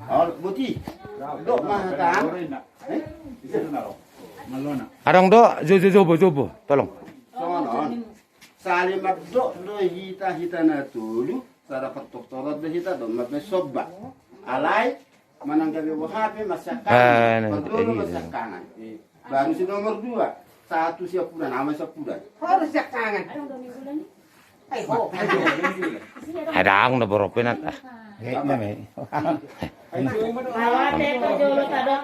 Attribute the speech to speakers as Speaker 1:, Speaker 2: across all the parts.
Speaker 1: Oh, buti. Dok mah kan.
Speaker 2: Arang do, coba, tolong.
Speaker 1: Sonon. Salimat dok do hita na tulu. Sara patok torot do hita do mabbe sobba. Alai mananggawi wahabe masakan. Betul masakan. Baru si nomor 2. Satu siap bulan, nama siap bulan. Harus siap tangan.
Speaker 2: Hadang na boropin at.
Speaker 3: Awate to jolo tadok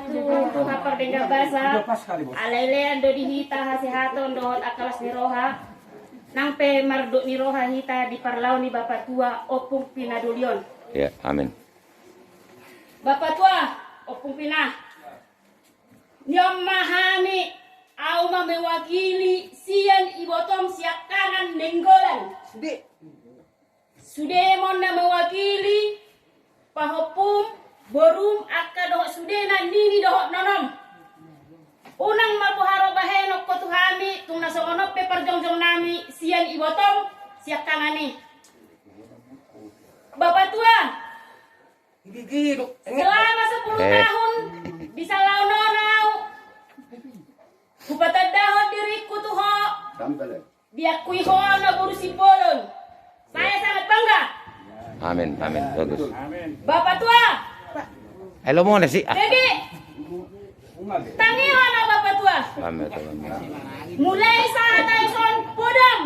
Speaker 3: tu hapar denga basa. Alailean do dihita hasihaton dohot akalas ni roha. Nang pe marduk ni roha hita di parlau ni bapak tua opung pinadulion.
Speaker 2: Ya, amin.
Speaker 3: Bapak tua opung pina. Nyom mahami au mewakili sian ibotom siak kanan nenggolan. Sudemon na mewakili pahopum borum akka dohok sudena nini dohok nonom. Unang mabuharo bahenok kotuhami tung nasongonop pe perjongjong nami sian ibotom siak kanani. Bapak tua, selama 10 tahun bisa lau-nau kupatadahot diriku tuho diakui ho na burusi bolon. Saya sangat bangga.
Speaker 2: Amin, bagus.
Speaker 3: Bapak tua.
Speaker 2: Hello mo na si.
Speaker 3: Jadi, tangiwan na bapak tua.
Speaker 2: Amin.
Speaker 3: Mulai saat son podam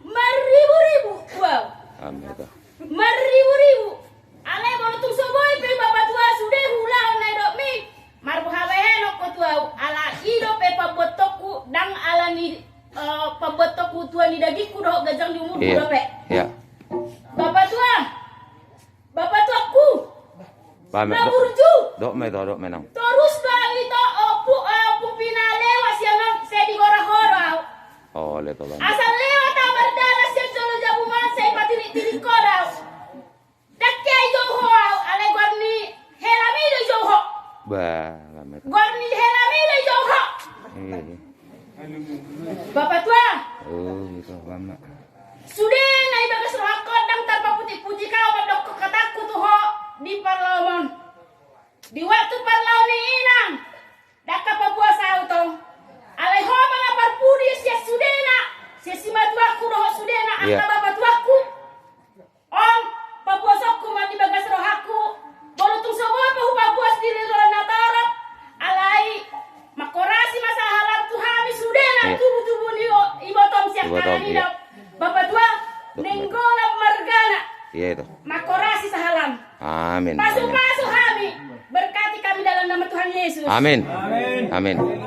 Speaker 3: maribu-ribu. Wow.
Speaker 2: Amin.
Speaker 3: Maribu-ribu. Alay mo tung soboy pe bapak tua sudah hula na dok mi. Marbu hawehe no ko tua ala ido pe pabotoku dang ala ni pabotoku tua ni dagiku doh gajang di umur pe.
Speaker 2: Iya.
Speaker 3: Bapak tuaku.
Speaker 2: Pame. Dok menang.
Speaker 3: Terus bang itu opu pinalewa siangan saya di hora-hora.
Speaker 2: Oh, leto bang.
Speaker 3: Asal lewat tabar dalas yang solo jabuman saya patiri-tiri kodau. Dakya joho ale gorni helami do joho.
Speaker 2: Ba.
Speaker 3: Gorni helami do joho. Bapak tua.
Speaker 2: Oh, itu lama.
Speaker 3: Sudah naik bagas rohakot dang tanpa putih-putih kau padok kataku tuh ho di parlamen. Di waktu parlamen inang. Daka papuasa auto. Alai ho mga parpudi siya sudena. Siya si matuaku roho sudena angka bapak tuaku. Om papuasaku mati bagas rohaku. Bolutung semua pahu papuas diri roh natarap. Alai makorasi masa halam tuhami sudena tubuh-tubuh ni ibotom siya kanina. Bapak tua nenggola margana.
Speaker 2: Iya itu.
Speaker 3: Makorasi sahalam.
Speaker 2: Amin.
Speaker 3: Masuk kami. Berkati kami dalam nama Tuhan Yesus.
Speaker 2: Amin.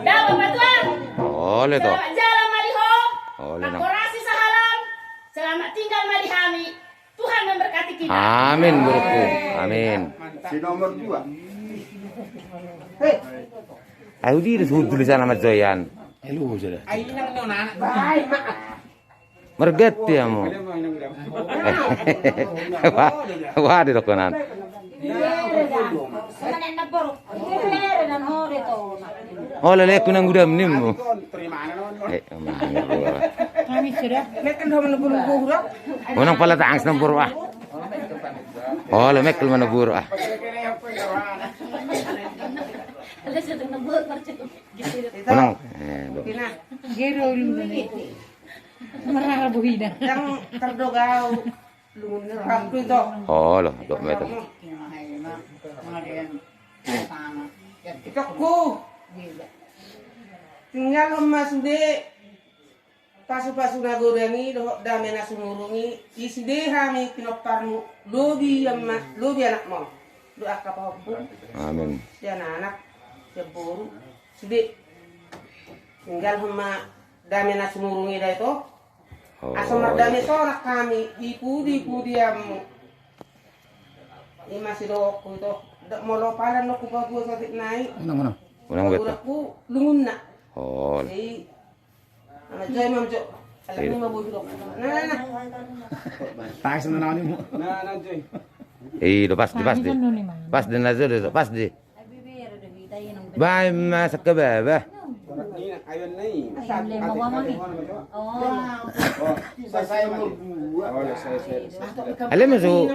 Speaker 3: Dah Bapak tua.
Speaker 2: Oleh toh.
Speaker 3: Selamat jalan maliho.
Speaker 2: Oleh nang.
Speaker 3: Makorasi sahalam. Selamat tinggal malihami. Tuhan memberkati kita.
Speaker 2: Amin burukku. Amin.
Speaker 1: Si nomor 2.
Speaker 2: Ayo di tulisan nama Zoyan.
Speaker 4: Hello sudah.
Speaker 3: Baik, Mak.
Speaker 2: Merget ya mo. Wah di dokunan. Oh lele kunang gudam nim mo.
Speaker 3: Kami sudah.
Speaker 2: Unang pala taang ng buro ah. Oh lemekkel mana buro ah. Unang.
Speaker 3: Merah buhida.
Speaker 5: Yang terdogau lumunur waktu itu.
Speaker 2: Oh loh, dok meter.
Speaker 5: Ikakku. Tinggal emas sudah pasu-pasu nagorani doh damena sumurungi isi deh kami pinoparmu lobi anak mau doa kapapun.
Speaker 2: Amin.
Speaker 5: Si anak si boru sudah tinggal emas damena sumurungi dah itu. Asal merdami sorak kami di diamu. Ini masih doku itu. Dak molo palan no kupa gua sakit naik.
Speaker 2: Unang beto.
Speaker 5: Aku lungun nak.
Speaker 2: Oh.
Speaker 5: Jadi anak jai mamjo. Alam ni mabuhi dok. Nah.
Speaker 4: Tax na naman mo. Na joy.
Speaker 2: Do pas di. Pas di nazar do pas di. Bye masak kebaba.
Speaker 4: Ayun na eh.
Speaker 1: Saya nomor 2.
Speaker 2: Alam mo so.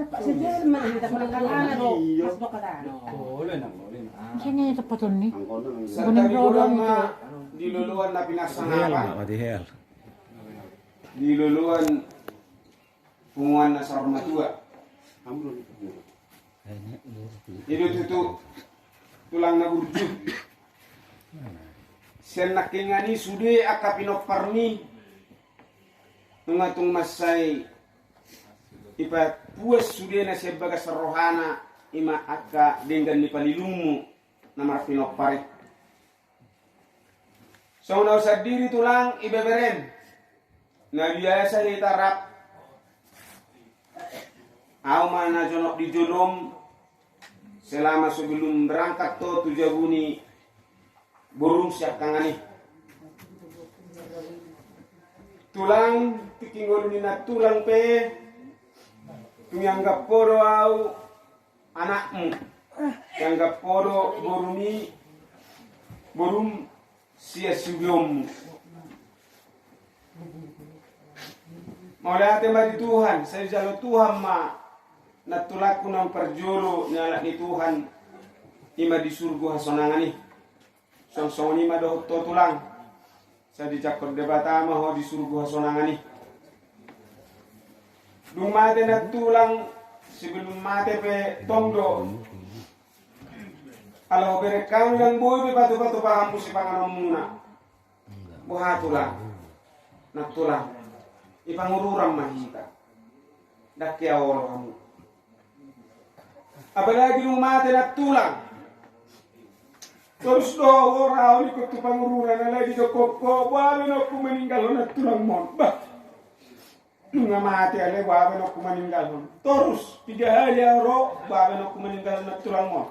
Speaker 5: Pak Sejel mana kita menangkan do. Pas do kada.
Speaker 6: Sini tepat ni.
Speaker 1: Ang kono ang
Speaker 7: Sa tagikulang na diluluan na pinasanapan,
Speaker 4: Hell.
Speaker 7: diluluan punguan na sa matua.
Speaker 1: amro.
Speaker 7: Itu tulang na burju. Sen nakingani sude akapinok parmi nungatung masay ipa puas sude na sebagai serohana ima akka dengan ni palilumu na marpinok pari. So na usah diri tulang ibeberen na biasa hitarap au mana jonok di jodom selama sebelum berangkat to tujabuni burung siap kangani tulang tikingol ni na tulang pe tunyanggap podo au anakmu yanggap podo burumi burung sia subyom Maulah tempat Tuhan, saya jalo Tuhan ma natulaku ng perjolo nyala ni Tuhan ima di surga hasonangani song ima do to tulang sa di cakot debata ma ho di surga hasonangani dung mate na tulang sebelum mate pe tongdo ala bere kau yang boy be batu-batu paham si panganom muna buha tulang na tulang ipangururam mahita dakya awal kamu apalagi rumah na tulang terus do orang ikut tu pangururan lagi do koko wabe no ku meninggal na tulang mon bah nunga mati ale wabe no ku meninggal mon terus 3 hari ro wabe no ku meninggal na tulang mon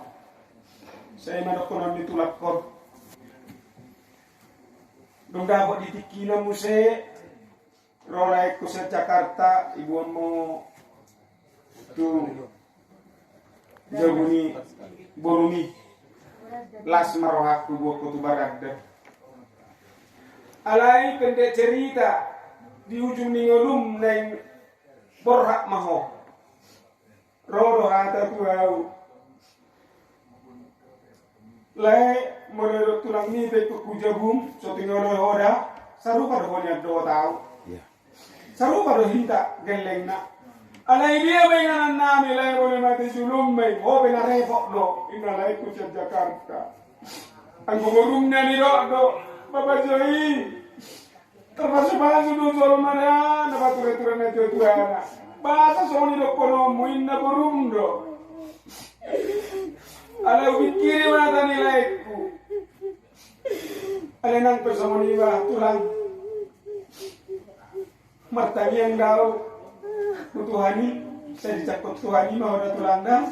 Speaker 7: saya manokonon di tulak ko dong dapat ditikina muse rolai ko sa Jakarta ibuan mo tu jabuni borumi las marohak tubuh kutu barada alai kende cerita di ujung ningolum neng borhak maho rodo hata tuau lai modero tulang ni pe ku jabum so tingolo hoda saru pada honya do tau saru pada hinta gelengna alai dia benganan nami lai boleh mati sulum mai ho bena repok do ina lai ku Jakarta anggo borumnya ni do baba joi termasuk bahasa do solo mana na bature-ture na tuana bahasa soni do kono muinna borum do ala pikiri mata nilaiku ala nang pesomoni ba tulang martani yang daw kutuhani saya dicakot tuhani mau ada tulang dah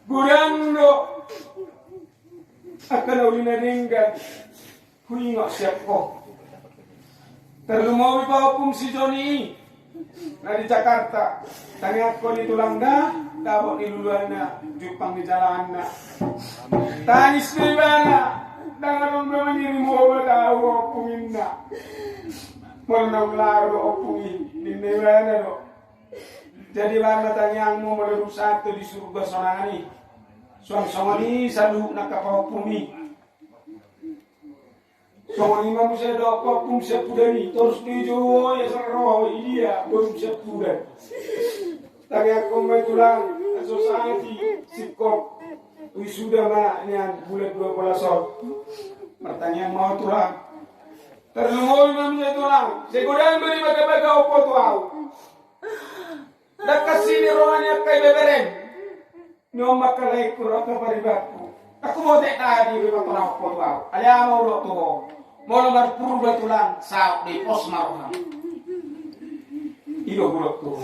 Speaker 7: gurang do akan ulina dinggat huingok siap ko terlumawi pa pum si Joni na di Jakarta tanya ko ni tulang dah dapat diluluan na jupang di jalan na tanis ni bana dengan orang diri mo tahu opungin na mau laro opungin di nebana do jadi bana tanya mo mo satu di surga sonani song-songani salu nakapapumi songani mamu saya do popum sepudani terus dijo ya sarro iya belum sepudan tanya ko may tulang society sikop wisuda ma niyan bulat 2 sol pertanyaan mau tulang terlumol na miya tulang seguran beri baga-baga opo tuaw nakasini rohan niya kay beberen nyo makalay kuro ka paribatku ako mo de tadi beri matulaw opo tuaw alya mo ro tuho mo nomar purba tulang sa di pos marohan ido burot tuho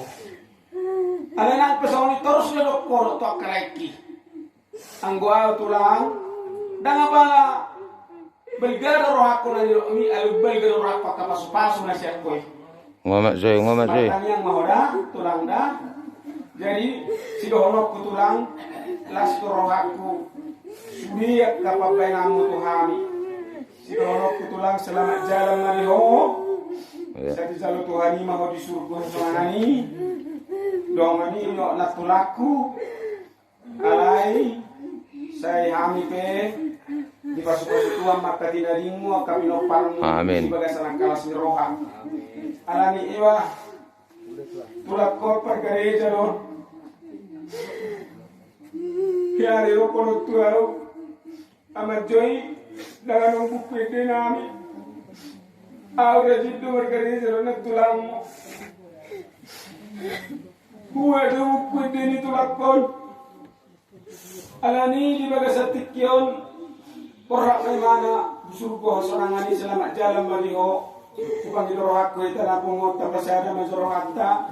Speaker 7: ala nang pesoni terus na dokoro to akalaiki ang gua tulang danga ba belgara roh ako na nilo mi alu belgara roh ako kapasu-pasu na siya ko
Speaker 2: Ngomat Zoy.
Speaker 7: yang mahoda tulang dah jadi si dohonok ku tulang las ko roh aku sudiak kapabay namu tuhami si dohonok ku tulang selamat jalan mariho sa di jalo tuhani maho di surga sanani Dongani yo natulaku alai saya hami pe di pasukan Tuhan maka tidak dimu kami nopang
Speaker 2: Amin.
Speaker 7: sebagai salah kalas roha alani iwa tulak kopar gereja don kiari rokolo tuaro amat joy dengan buku itu nami ahora jitu bergereja don tulang huwa do buku itu tulak kol alani di baga satikyon porak may mana surgo sorangani selamat jalan maliho upang idorohak ko itala pungot tapasada majorohakta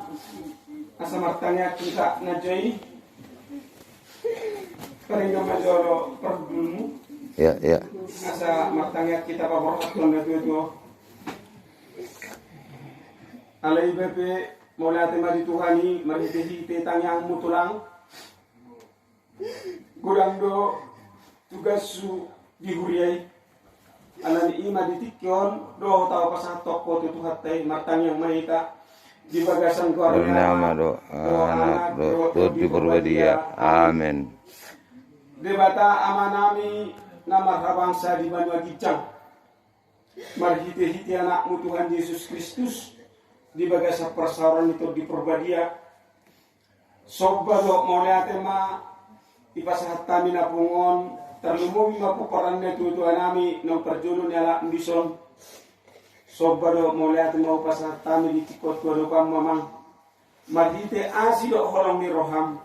Speaker 7: asa martanya kita najay karinga majoro perdulmu
Speaker 2: Ya, ya.
Speaker 7: asa martanya kita paborohak ko natuto alay bepe molate madituhani marhite-hite tanyang mutulang kurang do tugas su dihuriai alani ima ditikyon do tau pasang toko tu hatai matang yang maita di bagasan
Speaker 2: Bernama do anak do di Purwadia. Amin.
Speaker 7: debata amanami nama rabangsa di Banua Gicang marhite-hite anakmu Tuhan Yesus Kristus di bagasan persauran itu di Purwadia sobba do moleate ma ipasahat kami na pungon terlumumi mapuparan na tutuan nami ng perjuno nila ambison sobado mula at mau pasahat kami di tikot ko kang mamang madite asido horong ni roham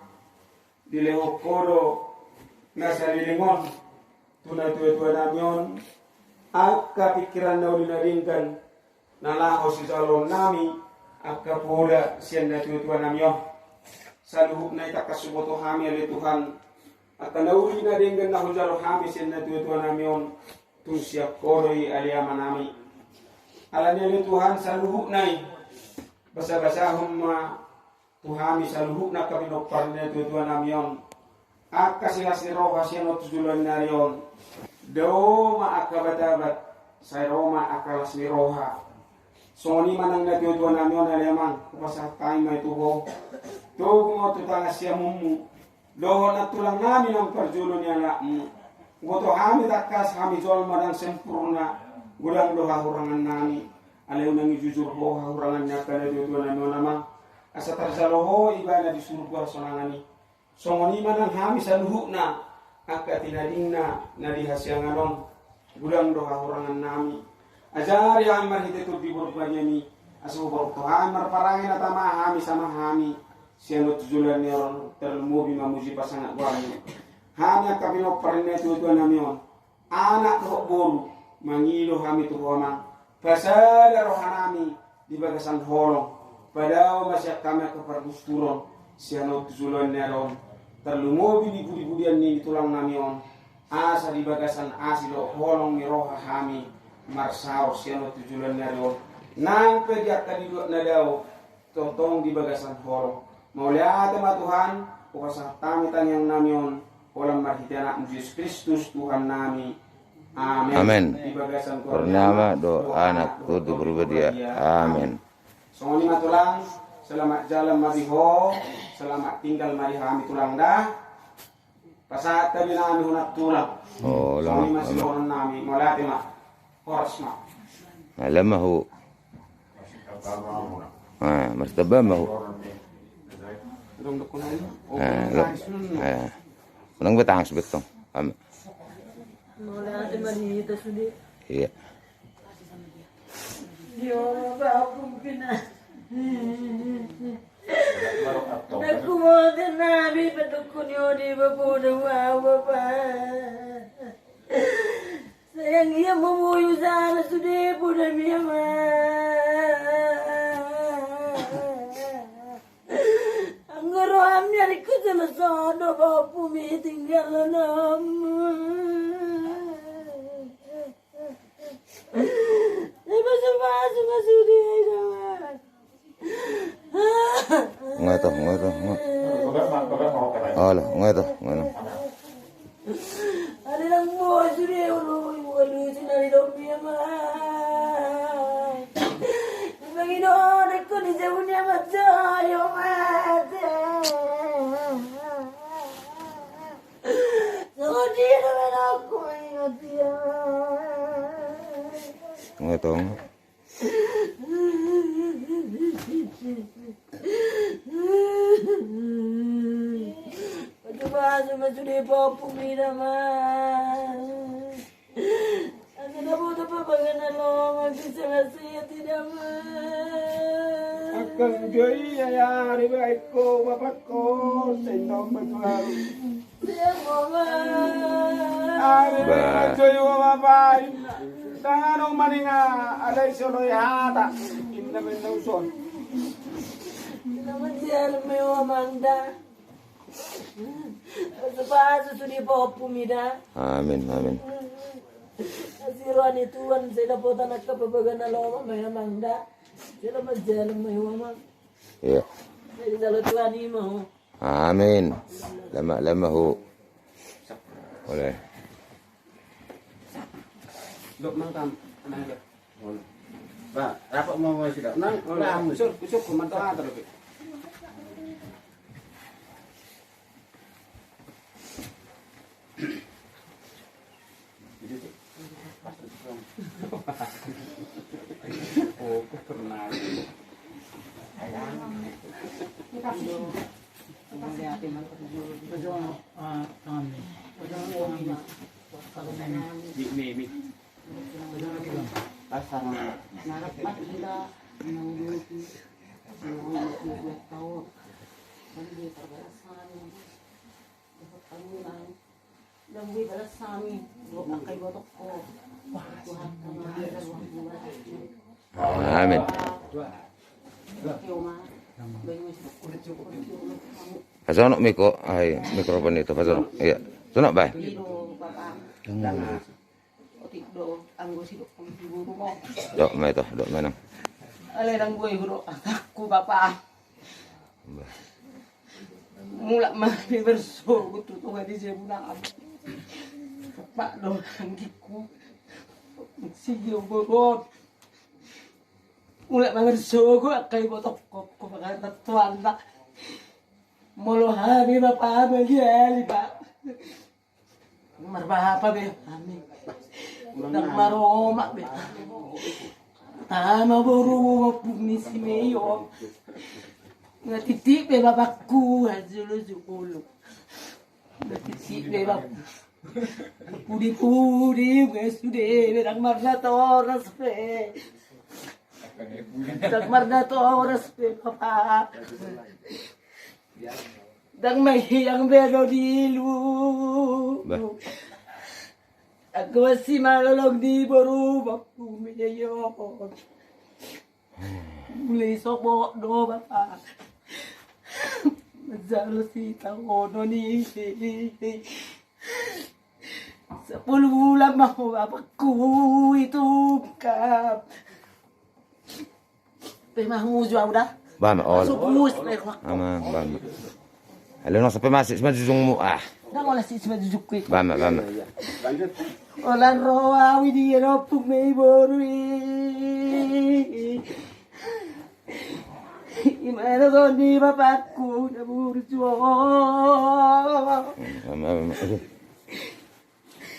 Speaker 7: dileho koro nasa lilingon tunay tutuan namin ang kapikiran na ulinaringkan nalaho si salong nami ang kapula siya na tutuan namin sa luhuk na itakasuboto kami ali Tuhan at nauli na rin gan na hujaro hamis yan na tutuan namin itong siya koroy aliyaman namin. Alam niya Tuhan sa luhuk na basa-basahong tuhami sa luhuk na kapinopar na tutuan namin. At kasilas ni Roha siya no tujulan na rin. Do maakabatabat sa Roma akalas ni Roha. So ni manang natutuan namin aliyaman kupasa tayo may tuho. Tuho mo tutanga siya mumu. Doon at tulang namin ang perjulo niya na goto kami takas kami jual madang sempurna gulang do hahurangan nami alaw nang jujur ho hahurangan niya kada dito na naman asa tarsaloho iba na di surga sonangani songoni manang kami sa luhuk na akatinading na nadihasyangan ron gulang do hahurangan nami ajari ang marhite to di burbanya ni aso borto hamar parangin at kami sama kami siano tujulan niron termubi mamuji pasangat guanyo hanya kami no parne tujuan namion anak roh boru mangilo kami tuhoman pasada rohanami di bagasan holong padao masyak kami ke pergusturon siano tujulan niron termubi di budi-budian ni tulang namion asa di bagasan asilo holong ni roha kami marsao siano tujulan niron nang pejak kadidot nadao totong di bagasan holong Maulia tema Tuhan, upasa tamitan yang namion, kolam marhiti anak Yesus Kristus Tuhan nami. Amin.
Speaker 2: Amin.
Speaker 7: Di bagasan
Speaker 2: Bernama do anak tutu Purwadia. Amin.
Speaker 7: Songoni matulang, selamat jalan mariho, selamat tinggal marihami tulang dah. Pasaat kami nami hunat tulang.
Speaker 2: Oh,
Speaker 7: Songoni
Speaker 2: lama.
Speaker 7: masih orang nami, maulia tema, horas ma.
Speaker 2: Lama ho. Mas tabama ho.
Speaker 7: Dong dokunan.
Speaker 2: Unang batang sebetong.
Speaker 6: Mula ate malita sudi.
Speaker 2: Iya.
Speaker 6: Yo ba akong pina. Nakuha nabi patukun yo di babuda wawa pa. Sayang iya mumuyo sana sudi buda miyama. Anggoro amnya rikutan sodo bapu mi tinggal nam. Masuk dia.
Speaker 2: Ngoto. Olah, ngoto.
Speaker 6: Ada yang mau sudah ulu sinari domi ama. Bagi do rekod di jauhnya macam yo mate.
Speaker 2: Ngotong.
Speaker 6: Pagkabaso masudi po pumira man. Ang nabuto pa pagkanalong ang sisarasiya tidak man.
Speaker 7: Akan joy ayari baik ko bapak ko sa inyong magwaro.
Speaker 6: Siya mo man.
Speaker 7: Ari joy wa bapak. Tanganong maninga alay soloy hata. Inna menauson.
Speaker 6: Naman siya may Amanda. Pagkabaso sudi po pumira.
Speaker 2: Amin, amin.
Speaker 6: Asiruan ituan sila po tanak kapabagan na loma may Amanda. Sila magjalan may Amanda.
Speaker 2: Iya.
Speaker 6: Jadi kalau Tuhan ini mau.
Speaker 2: Amin. Lama ho. Boleh.
Speaker 1: Dok mangkam. Ba, rapat mau sila. Nang ulah musur kusuk kumanta terus. Oh, pernah. Mi. Pasang.
Speaker 2: Amin. Pasok miko ay mikrofon itu pasok. Iya. Sunok ba? Dok mai to, dok manang.
Speaker 5: Alay lang gue guru aku bapak. Mula mati berso gutu tuh di sebulan. Bapak do angkiku. Sige borot. Mula berso gue kay botok ko makan tatuan tak. Molo hari bapak beli pak. Marbapa be amin. Nang maroma be. Tama buru pumisi meyo. Ngatiti be bapakku hajulo jukulo. Ngatiti be bap. Pudi sude berang marna toras pe. Dag marna toras pe papa. Dag may yang bedo dilu. Aku masih malolog di baru baku meyo. Mulai sobok do bapak. Mazalo si tangono ni. 10 bulan mau bapakku itu kap. Pemahmu jua udah.
Speaker 2: Bam all.
Speaker 5: Subus merah.
Speaker 2: Ama bam. Halo no sampai masih semajujungmu ah.
Speaker 5: Dah ngolah si semajujuk kuy.
Speaker 2: Bam.
Speaker 1: Lanjut.
Speaker 5: Olan roa widi ropuk mei borui. Imana goni bapakku na burjuang.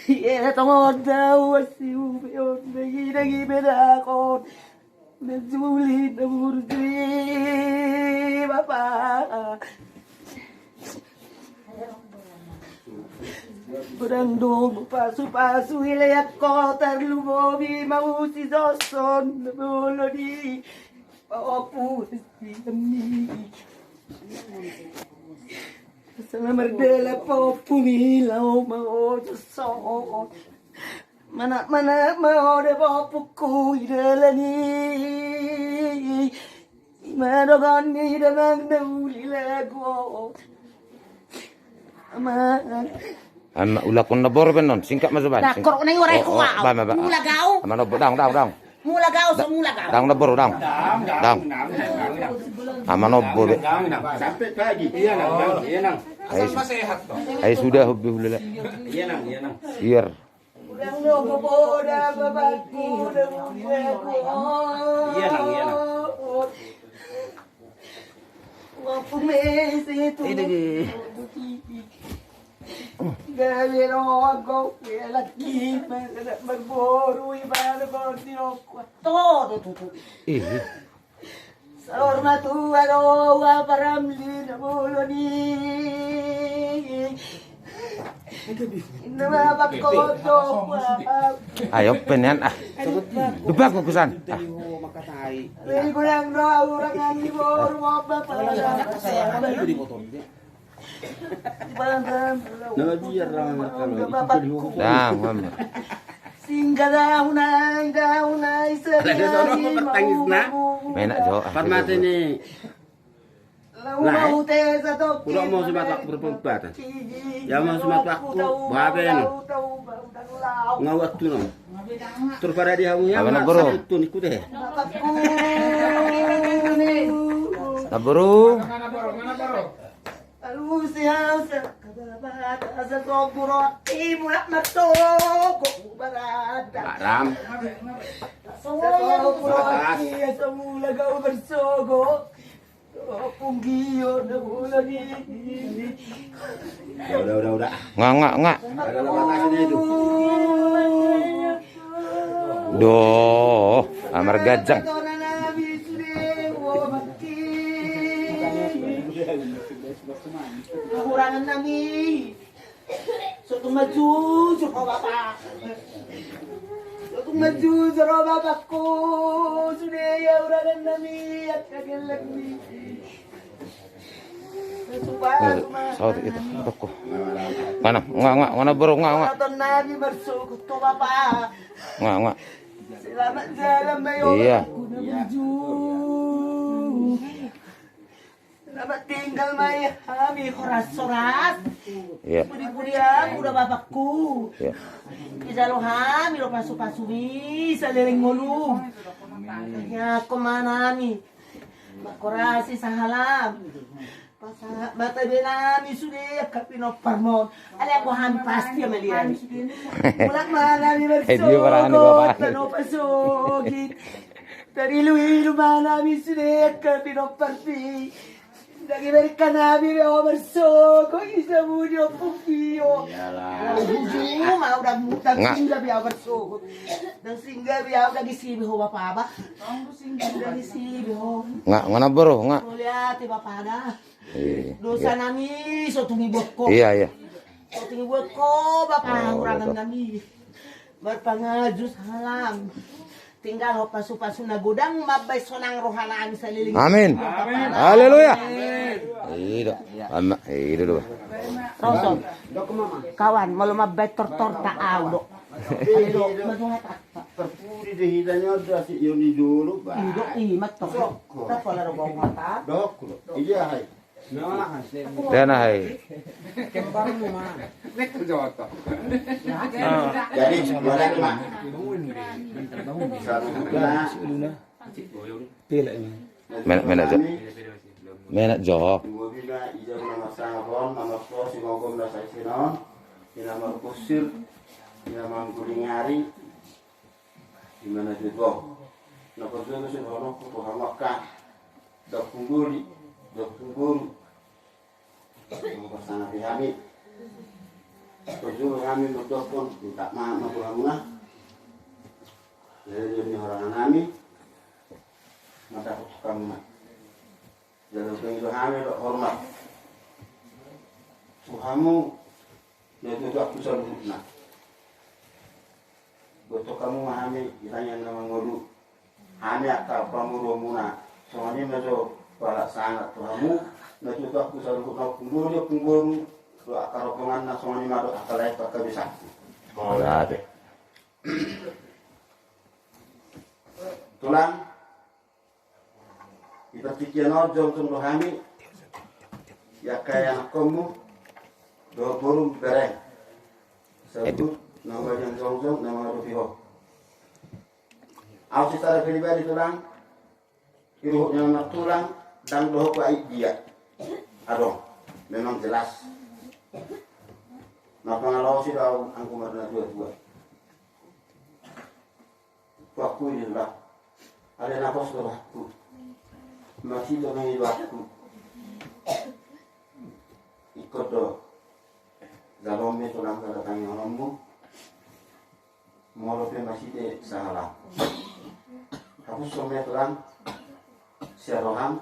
Speaker 5: Iya tongod daw si ubeon bagi lagi bedakon. Najuli na burjui bapak. Berandong pasu hilayak ko terlumobi mau si Joson bolo di paopu si kami. Sana merdela paopu milaw mau Joson. Mana mau de paopu ku idalani. Madogan ni damang nauli lago. Aman.
Speaker 2: Ulakon na bor benon singkat mazuban.
Speaker 5: Nakor na yung oray ko wow. Mulagaw.
Speaker 2: Amano dang.
Speaker 5: Mulagaw sa mulagaw.
Speaker 2: Dang na bor dang. Amano bor.
Speaker 1: Sampai lagi.
Speaker 7: Iya nang.
Speaker 2: Asal
Speaker 7: masehat to.
Speaker 2: Ay sudah hubbi hulala.
Speaker 7: Iya nang.
Speaker 2: Iya.
Speaker 6: Ulang no boda babakku dengan aku.
Speaker 7: Iya nang.
Speaker 6: Wapu mesi itu. Gawiro ako lagi berburu ibadah berdino tuh. Sorma tu arowa paramli na buloni. Inna bakoto.
Speaker 2: Ayo penian ah. Lupa aku kusan. Ah.
Speaker 5: Ini kurang doa orang yang dibor mau bapak.
Speaker 1: Nama biar ramai kalau
Speaker 2: Dah, mama.
Speaker 6: Singga daunai
Speaker 1: sono bertangis nak.
Speaker 2: Menak jo.
Speaker 1: Pat mati ni.
Speaker 6: Lau te satu.
Speaker 1: Pulau mau semat waktu berpembat. Ya mau semat waktu. Babe no. Ngawat tu no. Terus pada dia punya.
Speaker 2: Apa nak bro?
Speaker 1: Tu ni kude.
Speaker 2: Tak buru.
Speaker 6: Alu siya sa kababata sa soburo imulak na toko barada.
Speaker 1: Ram.
Speaker 6: Sa soburo sa mula gaw bersogo. Punggiyo na mula ni.
Speaker 1: Udah.
Speaker 2: Ngak.
Speaker 1: Ada lokasi itu.
Speaker 2: Doh, amar gajang.
Speaker 6: Kekurangan nami. Suatu maju suruh bapak. Suatu maju suruh bapakku. Sudah ya urangan nami. At kagel lagi.
Speaker 2: Saud itu toko. Ngak bro, ngak.
Speaker 6: Atau nabi bersukut to bapak.
Speaker 2: Ngak.
Speaker 6: Selamat jalan bayo.
Speaker 2: Iya.
Speaker 6: Selamat tinggal Maya, kami horas-horas.
Speaker 2: Iya.
Speaker 6: Pudi-pudi aku udah bapakku.
Speaker 2: Iya.
Speaker 6: Ijalo hami lo pasu-pasu bisa leleng ngulung. Ya kemana mi? Makorasi sahalam. Pasal mata benami sudah kapino parmon. Ada aku hami pasti melihat. Mulak mana mi
Speaker 2: Dia parani bapak.
Speaker 6: Tano pasogit. Dari ilu mana mi sudah kapino parti. Dari mereka nabi me bersogo isa mudio pukio.
Speaker 1: Yalah.
Speaker 6: Mau udah mudah singgah biar bersogo. Dan singgah biar udah gisibi ho bapak. Singgah udah gisibi ho.
Speaker 2: Ngak bro, ngak.
Speaker 6: Lihat bapak ada.
Speaker 2: Iya.
Speaker 6: Dosa nami so tungi buatko.
Speaker 2: Iya.
Speaker 6: So tungi buatko bapak urangan nami. Berpangaju salam. Tinggal ho pasu-pasu na gudang mabay sonang rohanaan sa liling.
Speaker 2: Amin. Haleluya. Iya. Ama, iya do.
Speaker 6: Roson, kawan, malu mabay tortor taaw do. Ayo, maduhat
Speaker 1: Terpuri deh hitanya udah si Yoni dulu bah.
Speaker 6: Ido imat to. Tapos wala ro bang mata.
Speaker 1: Dok. Iya hai.
Speaker 2: Dana hai.
Speaker 1: Jadi boleh mak.
Speaker 2: Menak jo.
Speaker 1: Mobila ijau nama sangon, nama pos ngogom dasar sinon, nama kusir, nama kulingari, di mana juga. Nama juga sih orang kutu hamakah, dok pungguli. Nama sangat dihami. Tujuh kami berdoa minta maaf maaf. Jadi orang kami, mata kamu. Jadi pengen kami hormat. Kamu jadi aku selalu nak. Betul kamu memahami yang nama ngolu. Kami akan pamuru muna. Soalnya macam para sangat kamu. Nanti aku selalu kumpul. Lu akar rokongan na soalnya madu akalai pakai bisa.
Speaker 2: Ada.
Speaker 1: Tulang. Kita tikian orjol tunggu kami. Ya kayak kamu. Dua burung bereng. Sebut nama yang zongjong nama rupiho. Aku secara pribadi tulang. Iruhnya anak tulang dan doh baik dia. Aduh, memang jelas. Nah pengalau sih dah angku marna dua. Waktu ini lah. Ada nafas waktu. Masih dengan waktu. Ikut do. Dalam itu orang datang yang ngomong. moro pe masite salah. Kamu somnya tulang seroham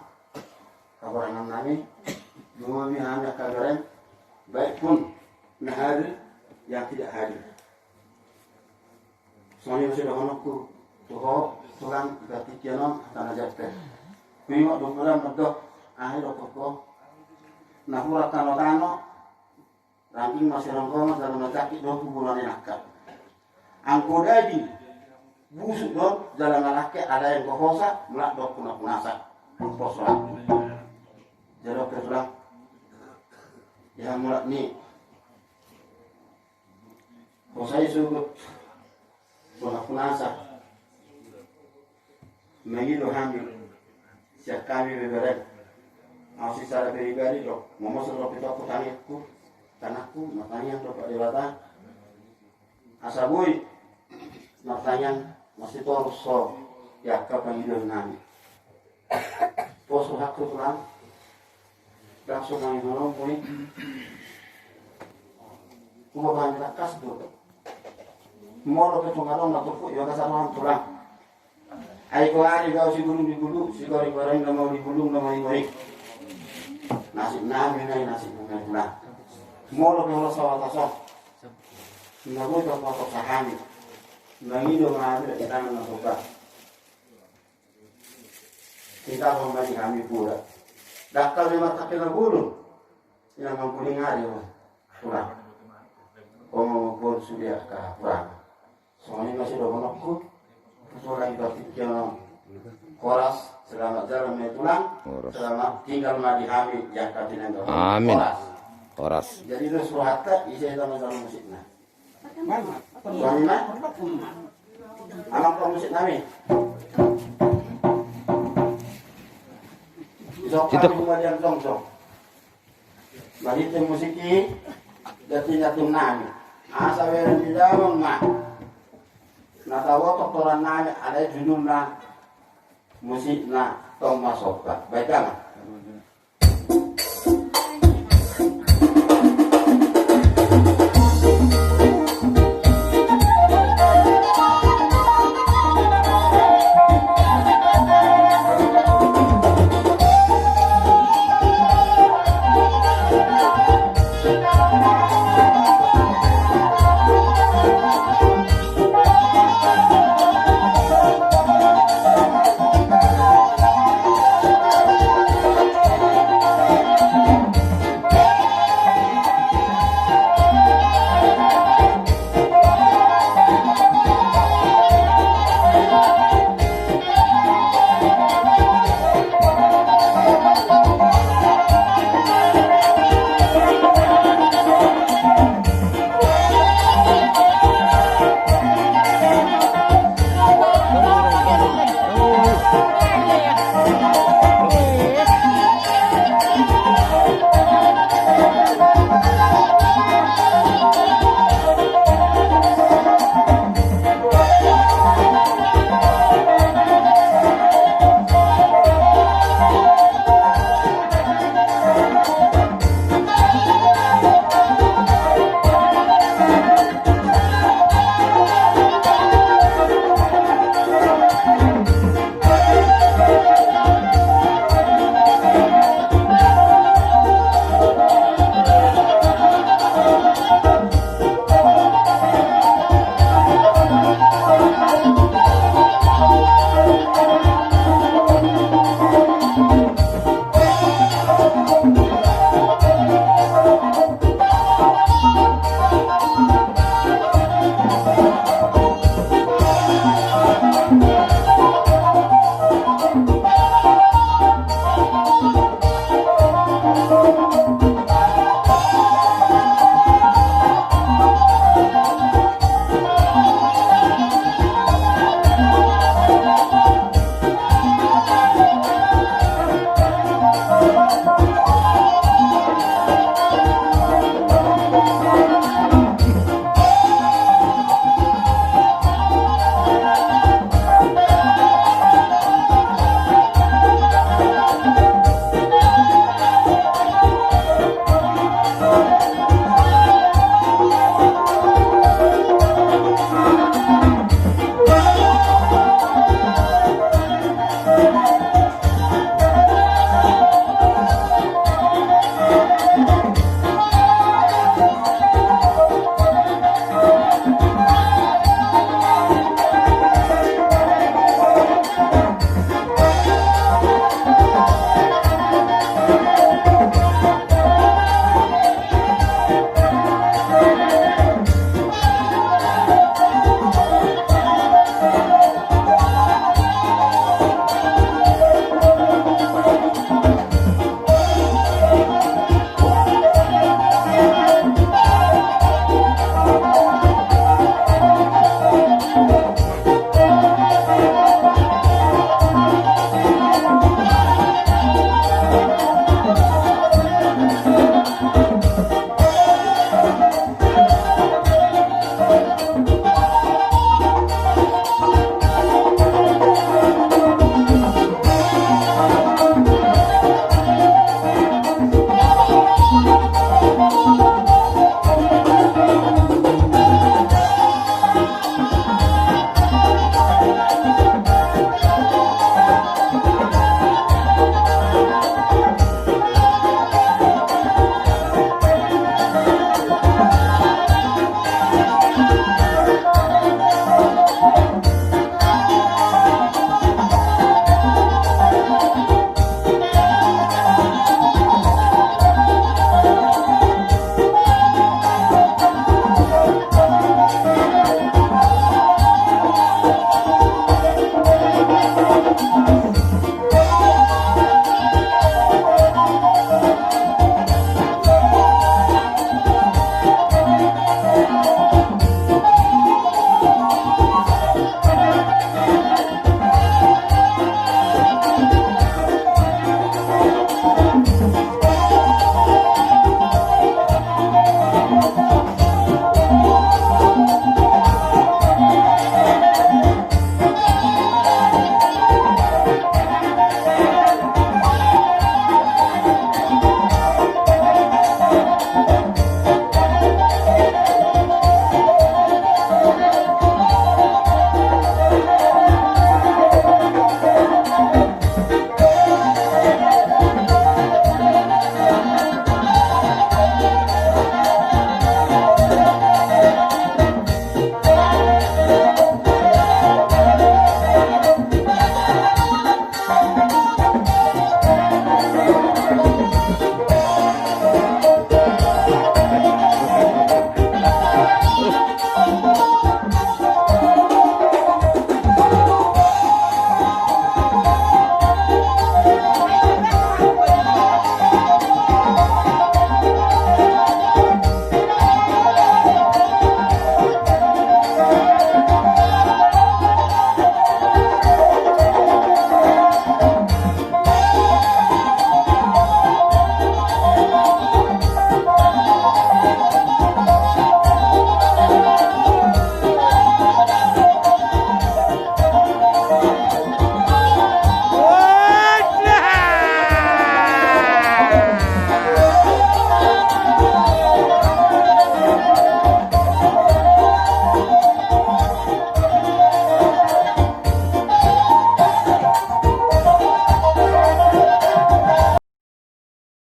Speaker 1: kabarangan nami dua hanya kagaren baik pun hadir yang tidak hadir. Soalnya sudah honokku tuh tulang berarti kianom tanah jatuh. Kuingok dokuran medok akhir okoko. Nahura tano ranking masih rongkong dalam sakit dong kuburan nakal. Angko dadi busuk dong dalam laki ada yang kohosa melak dok punasa posoan. Jadi ketulang yang mulak ni kosai sugut punasa. Mengido hamil siap kami beberet. Masih secara pribadi dok, mau suruh kita aku tanahku, makanya dok dewata. Asabui, makanya masih terus so ya kapan hidup nami. Poso hak tulang, langsung main nolong pun. Kubo banyak kas dok. Mau lo ketungarong nak tuh, ya kasar tulang. Aiko hari kau si gulung, si goreng nggak mau digulung, nggak mau digoreng. Nasib nami nasib nami. Mau lo kalau sawah tasok. Nggak boleh kalau sahami. Nggak hidup mengambil kita menentukan. Kita membagi kami pula. Dakal lima kaki ngebulu. Yang mampu hari pulang. Oh pun sudah ke pulang. Soalnya masih ada menokku. Pulang berpikir koras. Selamat jalan pulang. Selamat tinggal di Hamid yang katinan kau.
Speaker 2: Amin. Koras.
Speaker 1: Jadi itu suruhata isi sama-sama musiknya.
Speaker 7: Mana?
Speaker 1: Mana? Anak kau musik nami. Situ kemudian song. Bagi tim musiki jadinya tim nami. Asa weren di dalam mak. Natawa doktoran nami ada judulnya musiknya Thomas Soka. Baiklah.